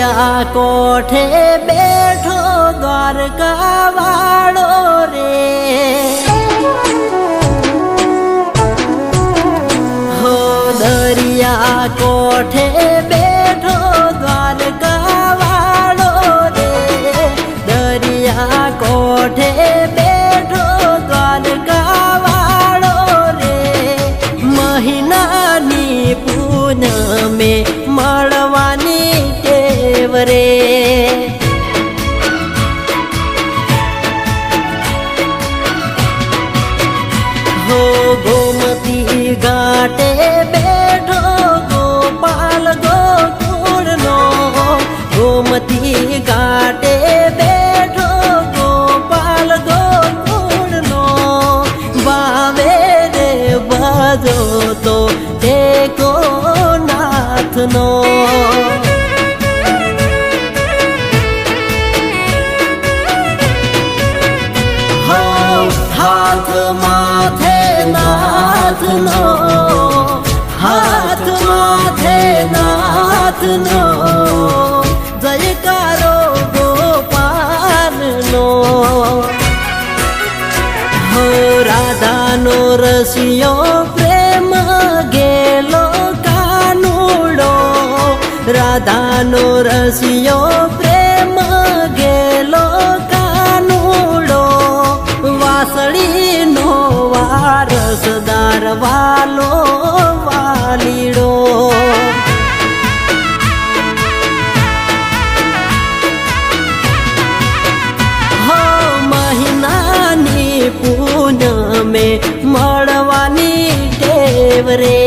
દરિયા કોઠે બેઠો દ્વારકા વાળો રે, હો દરિયા કોઠે બેઠો દ્વારકા વાળો રે, દરિયા કોઠે બેઠો દ્વારકા વાળો રે, મહિનાની પૂનમે મળવાની ટેવ રે, હો ગોમતી ઘાટે બેઠો ગોપાલ ગોકુળનો, ગોમતી ઘાટે બેઠો ગોપાલ ગોકુળનો, વાવે રે ભજો તો ટેકો નાથનો, હાથ માથે નાથનો, હાથ માથે નાથનો, જયકારો ગોપાલનો, હો રાધાનો રસિયો પ્રેમ ગેલો કાનુડો, રાધાનો રસિયો પ્રેમ ગેલો કાનુડો, વાસળીનો વારસદાર વાલો વાલીડો, હો મહિનાની પૂનમે મળવાની ટેવ રે,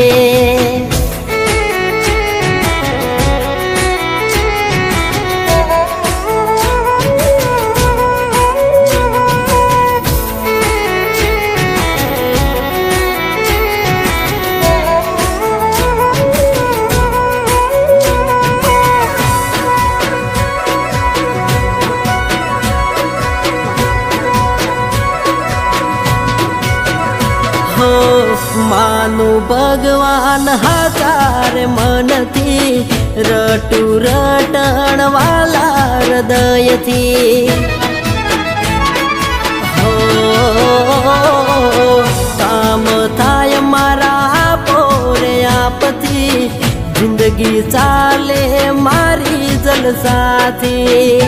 માનું ભગવાન હાચાર મનથી, રટુ રટણ વાલા હૃદયથી, હો કામ થાય મારા પોરે આપથી, જિંદગી ચાલે મારી જલસાથી,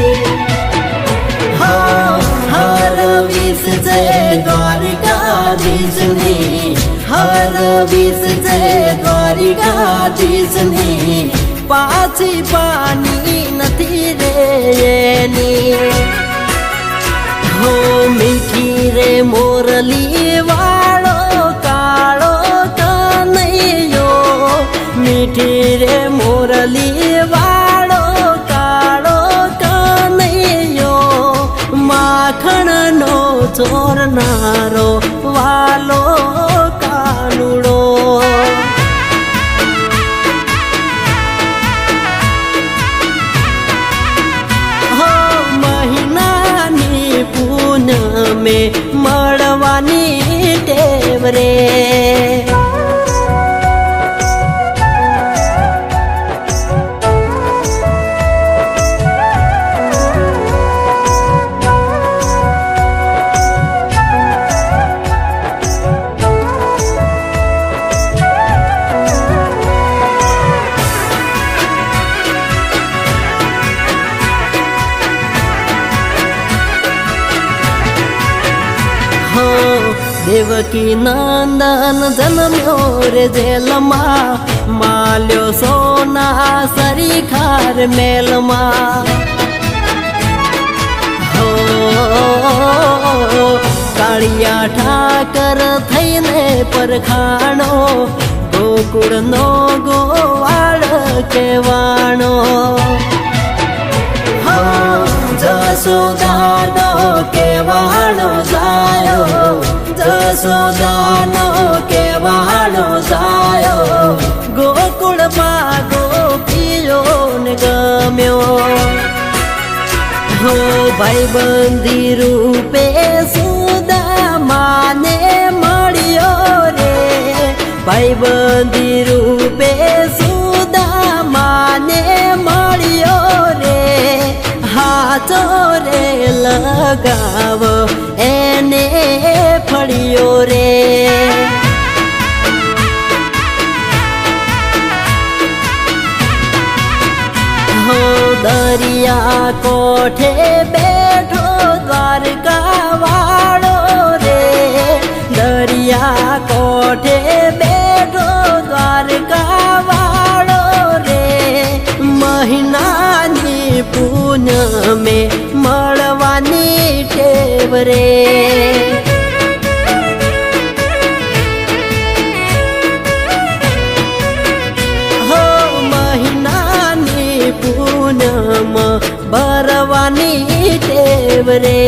હો હર વિસ જય દ્વારિકાધીશની, હર વિસ જય દ્વારિકાધીશની, પાછી પાની નથી રે એની, હો મીઠી રે મોરલી વાળો કાળો કનૈયો, મીઠી રે મોરલી વાળો કાળો કનૈયો, માખણનો ચોરનારો વાલો કાનુડો, હો મહિનાની પૂનમે મળવાની ટેવ રે, દેવકી નંદન જન્મ્યો રે જેલમાં, માલ્યો સોના સરીખાર મેલમાં, હો કાળિયા ઠાકર થઈને પરખાણો, ગોકુળનો ગોવાળ કહેવાણો, હો જસોદાનો કહેવાણો જાયો, જસોદાનો કહેવાણો જાયો, ગોકુળમાં ગોપીઓ ને ગમ્યો, હો ભાઈબંધી રૂપે સુદામાને મળ્યો રે, ભાઈબંધી રૂપે સુદામાને મળ્યો રે, લગાવ એને ફળ્યો રે હો દરિયા કોઠે બેઠો દ્વારકા વાળો રે દરિયા કોઠે બેઠો દ્વારકા વાળો રે મહિનાની પૂનમે મળવાની ટેવ રે હો મહિનાની પૂનમ ભરવાની ટેવ રે